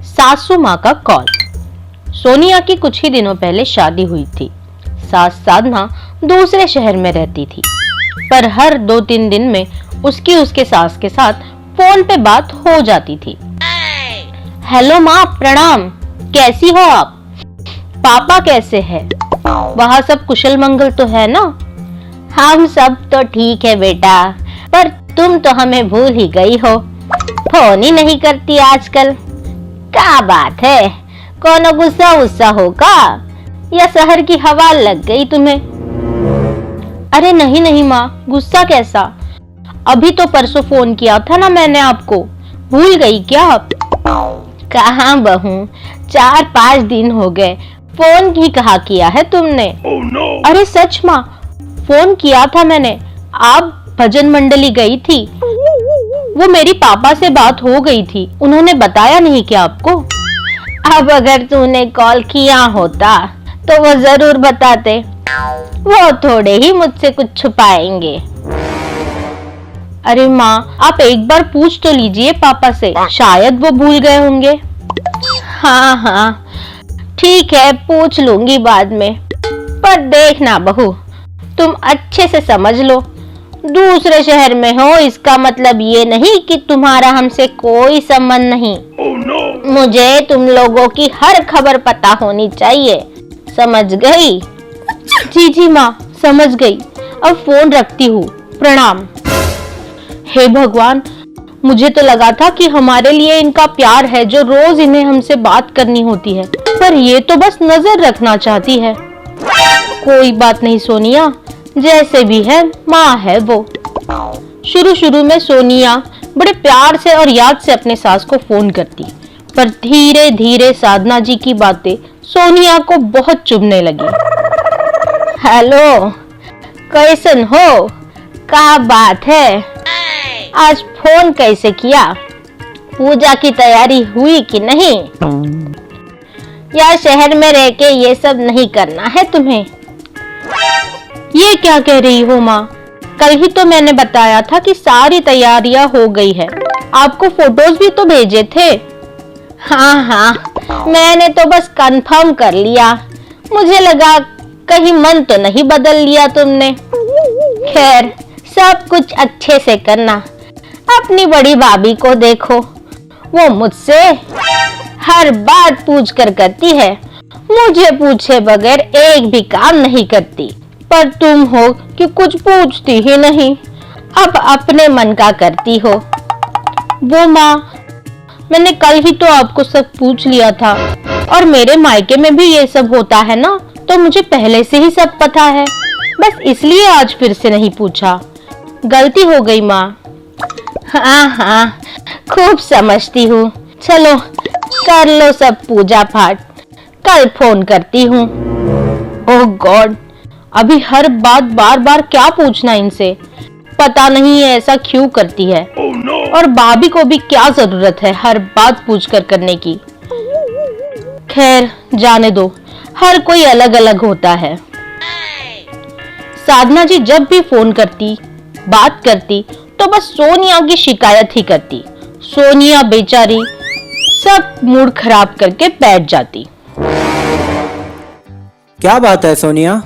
सासू माँ का कॉल। सोनिया की कुछ ही दिनों पहले शादी हुई थी। सास साधना दूसरे शहर में रहती थी, पर हर 2-3 दिन में उसके सास के साथ फोन पे बात हो जाती थी। हेलो माँ, प्रणाम, कैसी हो आप? पापा कैसे हैं? वहाँ सब कुशल मंगल तो है ना? हम सब तो ठीक है बेटा, पर तुम तो हमें भूल ही गई हो, फोन ही नहीं करती आजकल। क्या बात है, कोनो गुस्सा होगा या शहर की हवा लग गई तुम्हें? अरे नहीं माँ, गुस्सा कैसा? अभी तो परसों फोन किया था ना मैंने आपको, भूल गई क्या आप? कहाँ बहू, 4-5 दिन हो गए, फोन ही कहाँ किया है तुमने? अरे सच माँ, फोन किया था मैंने। आप भजन मंडली गई थी, वो मेरी पापा से बात हो गई थी, उन्होंने बताया नहीं क्या आपको? अब अगर तूने कॉल किया होता तो वो जरूर बताते, वो थोड़े ही मुझसे कुछ छुपाएंगे। अरे माँ, आप एक बार पूछ तो लीजिए पापा से, शायद वो भूल गए होंगे। हाँ, ठीक है, पूछ लूंगी बाद में। पर देखना बहू, तुम अच्छे से समझ लो, दूसरे शहर में हो इसका मतलब ये नहीं कि तुम्हारा हमसे कोई संबंध नहीं। मुझे तुम लोगों की हर खबर पता होनी चाहिए, समझ गई? जी माँ, समझ गई। अब फोन रखती हूँ, प्रणाम। हे भगवान, मुझे तो लगा था कि हमारे लिए इनका प्यार है जो रोज इन्हें हमसे बात करनी होती है, पर ये तो बस नजर रखना चाहती है। कोई बात नहीं सोनिया, जैसे भी है माँ है वो। शुरू में सोनिया बड़े प्यार से और याद से अपने सास को फोन करती, पर धीरे धीरे साधना जी की बातें सोनिया को बहुत चुभने लगी। हेलो, कैसन हो? क्या बात है, आज फोन कैसे किया? पूजा की तैयारी हुई कि नहीं? या शहर में रह के ये सब नहीं करना है तुम्हें? ये क्या कह रही हो माँ? कल ही तो मैंने बताया था कि सारी तैयारियां हो गई है, आपको फोटोज भी तो भेजे थे। हाँ, मैंने तो बस कंफर्म कर लिया, मुझे लगा कहीं मन तो नहीं बदल लिया तुमने। खैर, सब कुछ अच्छे से करना। अपनी बड़ी भाभी को देखो, वो मुझसे हर बात पूछ कर करती है, मुझे पूछे बगैर एक भी काम नहीं करती। पर तुम हो कि कुछ पूछती ही नहीं, अब अपने मन का करती हो। वो माँ, मैंने कल ही तो आपको सब पूछ लिया था, और मेरे मायके में भी ये सब होता है ना, तो मुझे पहले से ही सब पता है, बस इसलिए आज फिर से नहीं पूछा। गलती हो गई माँ। हाँ, खूब समझती हूँ। चलो कर लो सब पूजा पाठ, कल फोन करती हूँ। ओह गॉड, अभी हर बात बार क्या पूछना इनसे, पता नहीं ऐसा क्यों करती है। और भाभी को भी क्या जरूरत है हर बात पूछ कर करने की। खैर जाने दो, हर कोई अलग अलग होता है। साधना जी जब भी फोन करती, बात करती, तो बस सोनिया की शिकायत ही करती। सोनिया बेचारी सब मूड खराब करके बैठ जाती। क्या बात है सोनिया,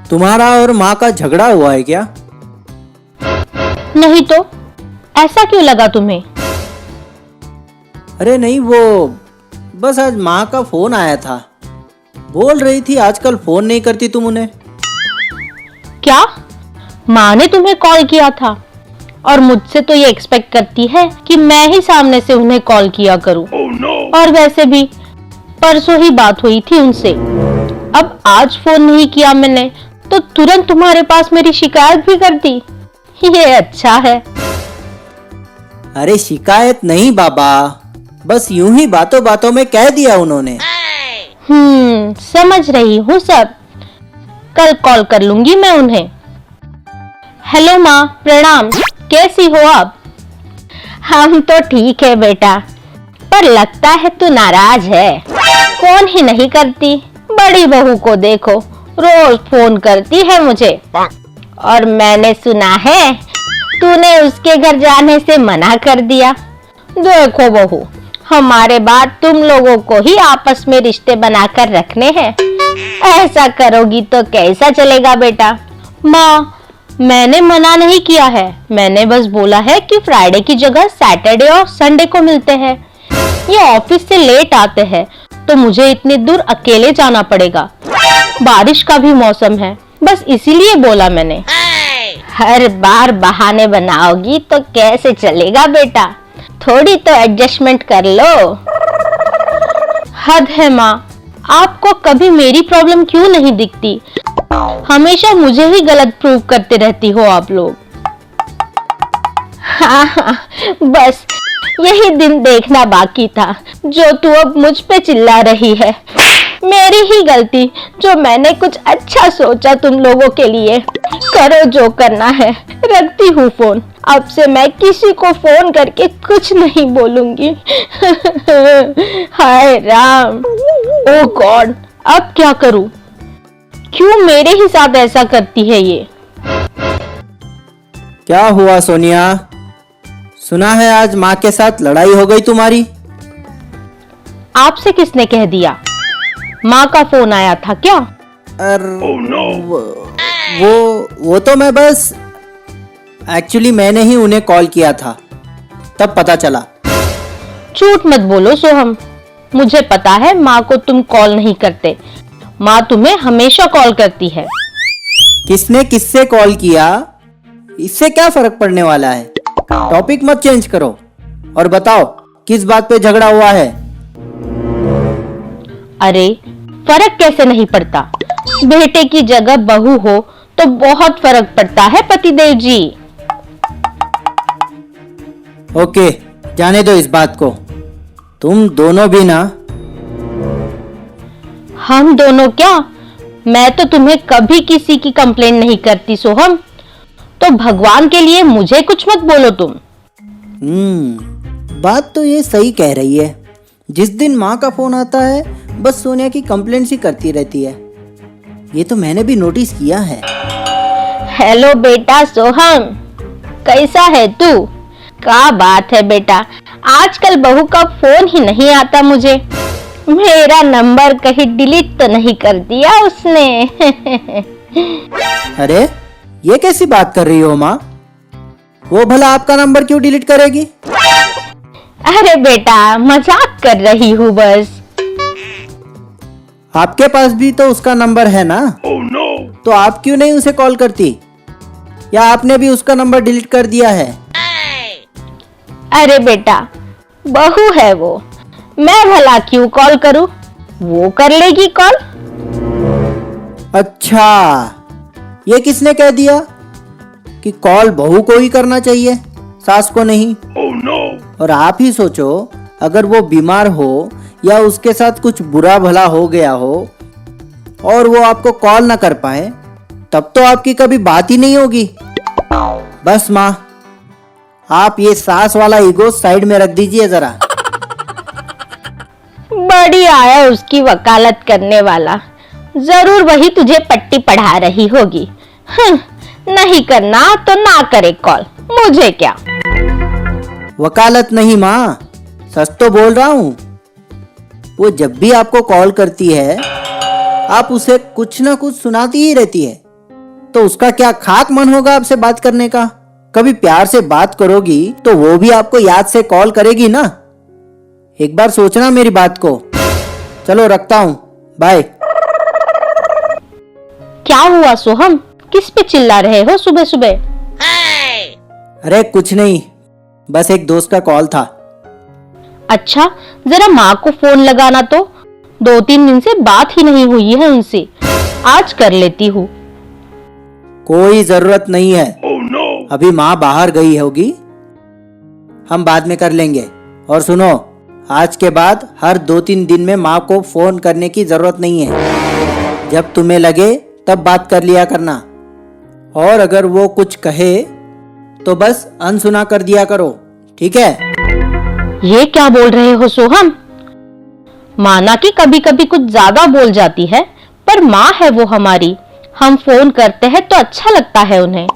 तुम्हारा और माँ का झगड़ा हुआ है क्या? नहीं तो, ऐसा क्यों लगा तुम्हें? अरे नहीं, वो बस आज माँ का फोन आया था, बोल रही थी आजकल फोन नहीं करती तुम उन्हें। क्या? माँ ने तुम्हें कॉल किया था? और मुझसे तो ये एक्सपेक्ट करती है कि मैं ही सामने से उन्हें कॉल किया करूं। और वैसे भी परसों ही बात हुई थी उनसे, अब आज फोन नहीं किया मैंने तो तुरंत तुम्हारे पास मेरी शिकायत भी कर दी। ये अच्छा है। अरे शिकायत नहीं बाबा, बस यूं ही बातों बातों में कह दिया उन्होंने। समझ रही हूँ सब, कल कॉल कर लूंगी मैं उन्हें। हेलो माँ, प्रणाम, कैसी हो आप? हम तो ठीक है बेटा, पर लगता है तू नाराज है, फोन ही नहीं करती। बड़ी बहू को देखो, रोज फोन करती है मुझे, और मैंने सुना है तूने उसके घर जाने से मना कर दिया। देखो बहू, हमारे बाद तुम लोगों को ही आपस में रिश्ते बनाकर रखने हैं। ऐसा करोगी तो कैसा चलेगा बेटा? माँ, मैंने मना नहीं किया है, मैंने बस बोला है कि फ्राइडे की जगह सैटरडे और संडे को मिलते हैं। ये ऑफिस से लेट आते हैं तो मुझे इतनी दूर अकेले जाना पड़ेगा। बारिश का भी मौसम है, बस इसीलिए बोला मैंने। हर बार बहाने बनाओगी तो कैसे चलेगा बेटा? थोड़ी तो एडजस्टमेंट कर लो। हद है माँ, आपको कभी मेरी प्रॉब्लम क्यों नहीं दिखती? हमेशा मुझे ही गलत प्रूव करते रहती हो आप लोग। हाँ, बस यही दिन देखना बाकी था जो तू अब मुझ पे चिल्ला रही है। मेरी ही गलती जो मैंने कुछ अच्छा सोचा तुम लोगों के लिए। करो जो करना है, रखती हूँ फोन। अब से मैं किसी को फोन करके कुछ नहीं बोलूंगी। हाय राम, ओ गॉड, अब क्या करूं? क्यों मेरे ही साथ ऐसा करती है ये? क्या हुआ सोनिया? सुना है आज माँ के साथ लड़ाई हो गई तुम्हारी। आपसे किसने कह दिया? माँ का फोन आया था क्या? वो तो मैं बस एक्चुअली मैंने ही उन्हें कॉल किया था, तब पता चला। झूठ मत बोलो सोहम, मुझे पता है माँ को तुम कॉल नहीं करते। माँ तुम्हें हमेशा कॉल करती है। किसने किससे कॉल किया, इससे क्या फर्क पड़ने वाला है? टॉपिक मत चेंज करो और बताओ किस बात पे झगड़ा हुआ है। अरे फर्क कैसे नहीं पड़ता? बेटे की जगह बहू हो तो बहुत फर्क पड़ता है पतिदेव जी। ओके, जाने दो इस बात को। तुम दोनों भी ना। हम दोनों क्या? मैं तो तुम्हें कभी किसी की कंप्लेन नहीं करती सोहम, तो भगवान के लिए मुझे कुछ मत बोलो तुम। बात तो ये सही कह रही है। जिस दिन माँ का फोन आता है बस सोनिया की कंप्लेंट्स ही करती रहती है। ये तो मैंने भी नोटिस किया है। हेलो बेटा सोहम, कैसा है तू? क्या बात है बेटा, आजकल बहू का फोन ही नहीं आता मुझे। मेरा नंबर कहीं डिलीट तो नहीं कर दिया उसने? अरे ये कैसी बात कर रही हो माँ? वो भला आपका नंबर क्यों डिलीट करेगी? अरे बेटा, मजाक कर रही हूँ बस। आपके पास भी तो उसका नंबर है ना? तो आप क्यों नहीं उसे कॉल करती? या आपने भी उसका नंबर डिलीट कर दिया है? अरे बेटा, बहू है वो, मैं भला क्यों कॉल करूं? वो कर लेगी कॉल। अच्छा, ये किसने कह दिया कि कॉल बहू को ही करना चाहिए, सास को नहीं? और आप ही सोचो, अगर वो बीमार हो या उसके साथ कुछ बुरा भला हो गया हो और वो आपको कॉल ना कर पाए, तब तो आपकी कभी बात ही नहीं होगी। बस माँ, आप ये सास वाला ईगो साइड में रख दीजिए जरा। बड़ी आया उसकी वकालत करने वाला, जरूर वही तुझे पट्टी पढ़ा रही होगी। नहीं करना तो ना करे कॉल, मुझे क्या। वकालत नहीं माँ, सच तो बोल रहा हूँ। वो जब भी आपको कॉल करती है आप उसे कुछ ना कुछ सुनाती ही रहती है, तो उसका क्या खाक मन होगा आपसे बात करने का? कभी प्यार से बात करोगी तो वो भी आपको याद से कॉल करेगी ना। एक बार सोचना मेरी बात को। चलो रखता हूँ, बाय। क्या हुआ सोहम, किस पे चिल्ला रहे हो सुबह सुबह? अरे कुछ नहीं, बस एक दोस्त का कॉल था। अच्छा, जरा माँ को फोन लगाना तो, 2-3 दिन से बात ही नहीं हुई है उनसे। आज कर लेती हूँ। कोई जरूरत नहीं है। अभी माँ बाहर गई होगी, हम बाद में कर लेंगे। और सुनो, आज के बाद हर 2-3 दिन में माँ को फोन करने की जरूरत नहीं है। जब तुम्हें लगे तब बात कर लिया करना। और अगर वो कुछ कहे तो बस अनसुना कर दिया करो, ठीक है? ये क्या बोल रहे हो सोहम? माना कि कभी कभी कुछ ज्यादा बोल जाती है, पर माँ है वो हमारी। हम फोन करते हैं तो अच्छा लगता है उन्हें।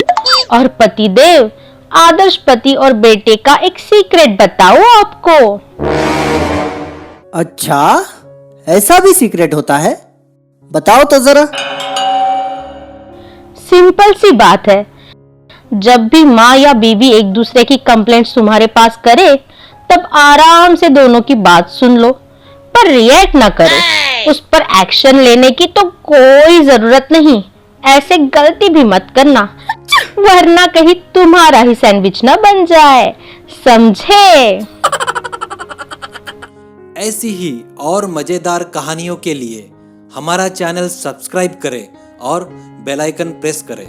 और पतिदेव, आदर्श पति और बेटे का एक सीक्रेट बताओ आपको। अच्छा, ऐसा भी सीक्रेट होता है? बताओ तो जरा। सिंपल सी बात है, जब भी माँ या बीवी एक दूसरे की कंप्लेंट्स तुम्हारे पास करे, तब आराम से दोनों की बात सुन लो, पर रिएक्ट ना करो। उस पर एक्शन लेने की तो कोई जरूरत नहीं। ऐसे गलती भी मत करना, वरना कहीं तुम्हारा ही सैंडविच ना बन जाए, समझे? ऐसी ही और मजेदार कहानियों के लिए हमारा चैनल सब्सक्राइब करें और बेल आइकन प्रेस करें।